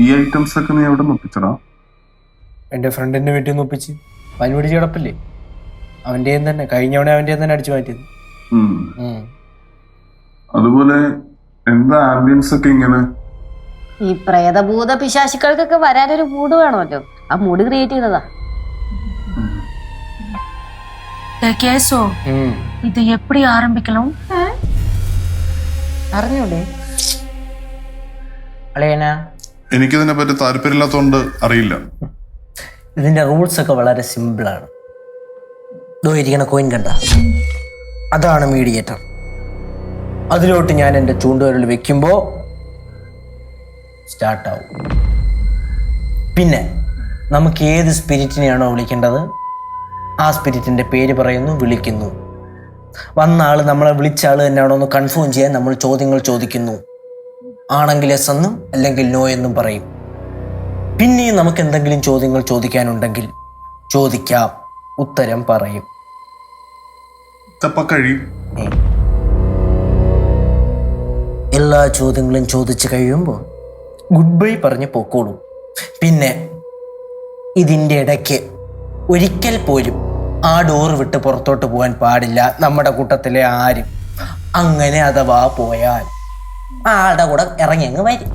ഈ ഐറ്റംസ് ഒക്കെ നീ എവിടെ ഒപ്പിച്ചടാ? എൻ്റെ ഫ്രണ്ടിന്റെ വീട്ടിൽ നിന്ന് ഒപ്പിച്ച് പനിപിടി കിടപ്പില്ലേ അവൻ്റെ തന്നെ കഴിഞ്ഞവണ അവൻ്റെ തന്നെ അടിച്ചു മാറ്റിയത്. അതുപോലെ എന്താ ആംബിയൻസ് ഒക്കെ ഇങ്ങനെ? ഈ പ്രേതഭൂത പിശാചുക്കൾക്കൊക്കെ വരാനൊരു മൂഡ് വേണമല്ലോ, ആ മൂഡ് ക്രിയേറ്റ് ചെയ്തതാ. കേസോ ഇത് എപ്പടി ആരംഭിക്കണം അറിഞ്ഞൂടെ അളയന? എനിക്കിതിനെ പറ്റി താല്പര്യമില്ലാത്തോണ്ട് അറിയില്ല. ഇതിന്റെ റൂൾസ് ഒക്കെ വളരെ സിമ്പിളാണ്. ഇരിക്കണ കോയിൻ കണ്ട, അതാണ് മീഡിയേറ്റർ. അതിലോട്ട് ഞാൻ എൻ്റെ ചൂണ്ടുവിരൽ വെക്കുമ്പോൾ സ്റ്റാർട്ടാവും. പിന്നെ നമുക്ക് ഏത് സ്പിരിറ്റിനെയാണോ വിളിക്കേണ്ടത് ആ സ്പിരിറ്റിൻ്റെ പേര് പറയുന്നു, വിളിക്കുന്നു. വന്ന ആൾ നമ്മളെ വിളിച്ച ആൾ തന്നെയാണോ എന്ന് കൺഫേം ചെയ്യാൻ നമ്മൾ ചോദ്യങ്ങൾ ചോദിക്കുന്നു. ആണെങ്കിൽ എസ് എന്നും അല്ലെങ്കിൽ നോ എന്നും പറയും. പിന്നെയും നമുക്ക് എന്തെങ്കിലും ചോദ്യങ്ങൾ ചോദിക്കാനുണ്ടെങ്കിൽ ചോദിക്കാം, ഉത്തരം പറയും. എല്ലാ ചോദ്യങ്ങളും ചോദിച്ചു കഴിയുമ്പോൾ ഗുഡ് ബൈ പറഞ്ഞ് പൊക്കോളൂ. പിന്നെ ഇതിൻ്റെ ഇടയ്ക്ക് ഒരിക്കൽ പോലും ആ ഡോർ വിട്ട് പുറത്തോട്ട് പോകാൻ പാടില്ല നമ്മുടെ കൂട്ടത്തിലെ ആരും. അങ്ങനെ അഥവാ പോയാൽ ആളുടെ കൂടെ ഇറങ്ങി അങ്ങ് വരും.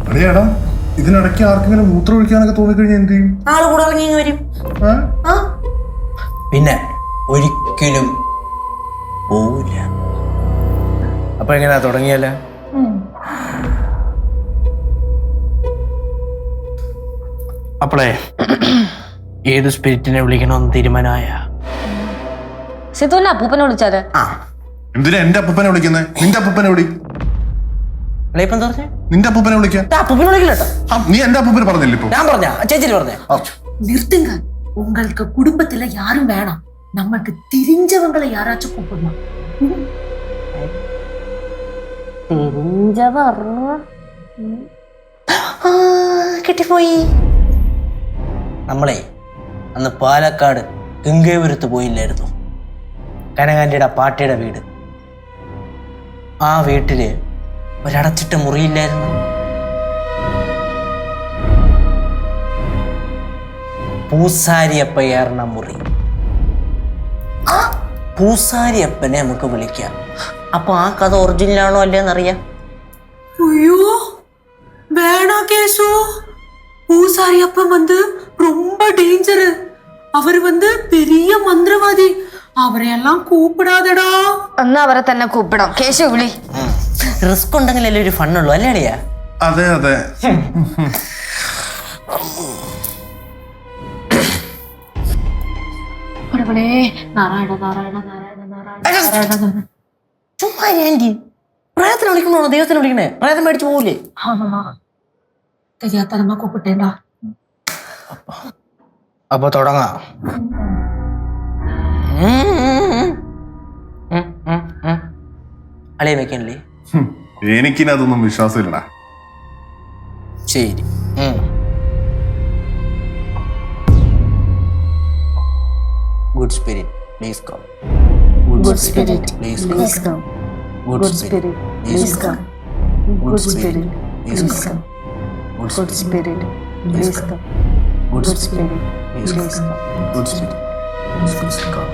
ഇതിനിടയ്ക്ക് ആർക്കെങ്കിലും മൂത്രം ഒഴിക്കാനൊക്കെ തോന്നിക്കഴിഞ്ഞാൽ എന്ത് ചെയ്യും? ആള് കൂടെ ഇറങ്ങി അങ്ങ് വരും. പിന്നെ ഒരിക്കലും പോവില്ല. അപ്പൊ എങ്ങനെയാ തുടങ്ങിയല്ല? അപ്പോളേ ഏത് സ്പിരിറ്റിനെ വിളിക്കണമെന്ന് തീരുമാനമായ? സിധുവിനെ അപ്പൂപ്പനെ വിളിച്ചാല്? എന്തിനാ എന്റെ അപ്പൂപ്പനെ വിളിക്കുന്നത്? നിന്റെ അപ്പൂപ്പനെ വിളി. നിന്റെ അപ്പൂപ്പനെ വിളിക്കാൻ നീ എന്റെ അപ്പൂപ്പനെ പറഞ്ഞില്ല? ഇപ്പൊ ഞാൻ പറഞ്ഞ ചേച്ചി പറഞ്ഞേ நிறுத்துங்க. உங்களுக்கு குடும்பத்துல யாரும் வேணாம், நமக்கு தெரிஞ்சவங்களை யாராச்சும் கூப்பிடலாம். കിട്ടിപ്പോയി. നമ്മളെ അന്ന് പാലക്കാട് ഗംഗേപുരത്ത് പോയില്ലായിരുന്നു? കനകാന്റിയുടെ പാട്ടിയുടെ വീട്. ആ വീട്ടില് ഒരടച്ചിട്ട മുറിയില്ലായിരുന്നു? പൂസാരിയപ്പയാർന്ന മുറി. ആ പൂസാരിയപ്പനെ നമുക്ക് വിളിക്കാം. അപ്പൊ ആ കഥ ഒറിജിനലാണോ അല്ലേന്നറിയാം. ஐயோ வேணாம் கேசு, பூசாரி அப்பன் ரொம்ப டேஞ்சரு. அவர் பெரிய மந்திரவாதி. അവരെയെല്ലാം കൂപ്പിടാതെടാ. എന്നാ അവരെ തന്നെ കൂപ്പിടാം. കേശു വിളി. റിസ്ക് ഉണ്ടെങ്കിലല്ലേ ഒരു ഫണ്ണുള്ളൂ, അല്ലേ അളിയാ? അതെ അതെ. നാരായണ നാരായണ നാരായണ നാരായണ. ചുമ്മാ ആന്റി, പ്രേതത്തിനെ വിളിക്കണോ ദൈവത്തിനെ വിളിക്കണേ? പ്രേതം മേടിച്ചു പോവില്ലേ? തെരിയാത്തമ്മ കൂപ്പിട്ടേണ്ടാ. അപ്പൊ തുടങ്ങാം. അളിയ വെക്കണല്ലേ? എനിക്കിനതൊന്നും വിശ്വാസമില്ലടാ. ശരി. Good spirit, please come. Good spirit, please come. Good spirit, please come. Good spirit, please come. Good spirit, please come. Good spirit, please come. Good spirit, please come.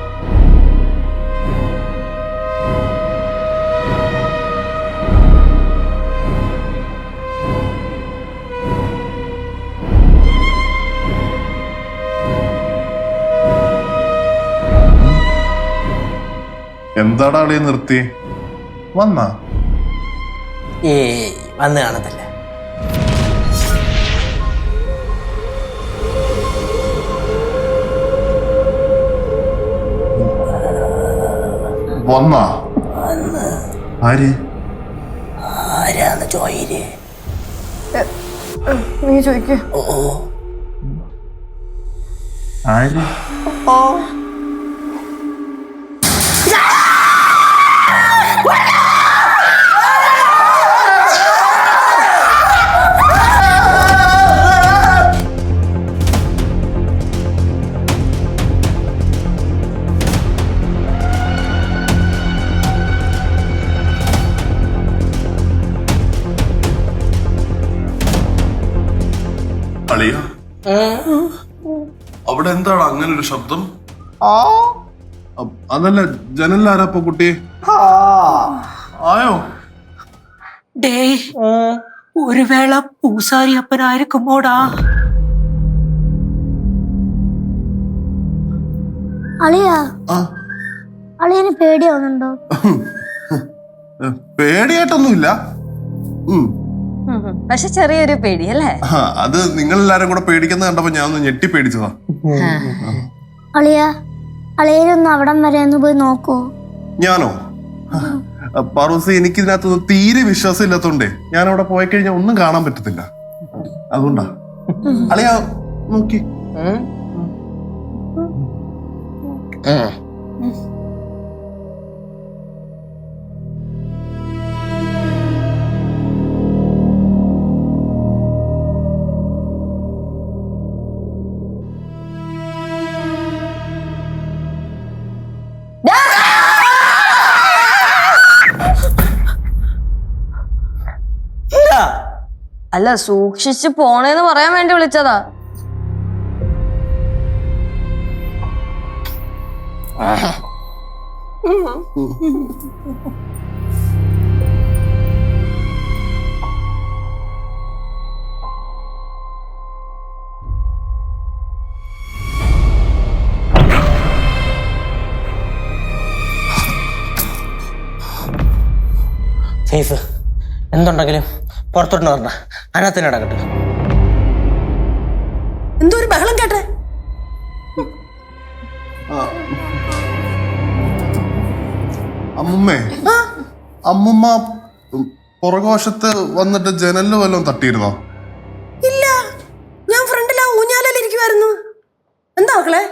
എന്താടാ അളിയെ നിർത്തി? വന്നാ? വന്ന് കാണത്തില്ല. വന്നാ? ആര്? ആരാന്ന് ചോയില്? നീ ചോദിക്കേ. ആര്? അവിടെ എന്താണ് അങ്ങനെ ഒരു ശബ്ദം? അതല്ല, ജനലാരാപ്പോ കുട്ടി? ആയോ? டேய் ஒருவேளை பூசாரி அப்பனா இருக்குமோடா. അളിയാ, അളിയന് പേടിയാവുന്നുണ്ടോ? പേടിയായിട്ടൊന്നുമില്ല. പക്ഷെ ചെറിയൊരു പേടി അല്ലേ? അത് നിങ്ങൾ എല്ലാരും കൂടെ പേടിക്കുന്ന കണ്ടപ്പോ ഞാൻ ഒന്ന് ഞെട്ടി പേടിച്ചതാ. അളിയാ, അളിയനൊന്ന് അവിടം വരെ ഒന്ന് പോയി നോക്കൂ. ഞാനോ? പാറൂസി, എനിക്ക് ഇതിനകത്തൊന്നും തീരെ വിശ്വാസം ഇല്ലാത്തോണ്ടേ ഞാൻ അവിടെ പോയി കഴിഞ്ഞാൽ ഒന്നും കാണാൻ പറ്റത്തില്ല. അതുകൊണ്ടാ. അളിയാ നോക്കി. അല്ല, സൂക്ഷിച്ച് പോണേന്ന് പറയാൻ വേണ്ടി വിളിച്ചതാ. സേഫ് എന്തുണ്ടെങ്കിലും പുറത്തോട്ട് പറഞ്ഞ അതിനകത്ത് നടക്കട്ടെ. എന്തോ ഒരു ബഹളം കേട്ടെ. അമ്മുമ്മേ, അമ്മുമ്മ പുറകോശത്ത് വന്നിട്ട് ജനലിൽ വല്ലതും തട്ടിയിരുന്നോ? ഇല്ല, ഞാൻ ഫ്രണ്ടിലാ ഊഞ്ഞാലിരിക്കുവായിരുന്നു. എന്താ മക്കളെ?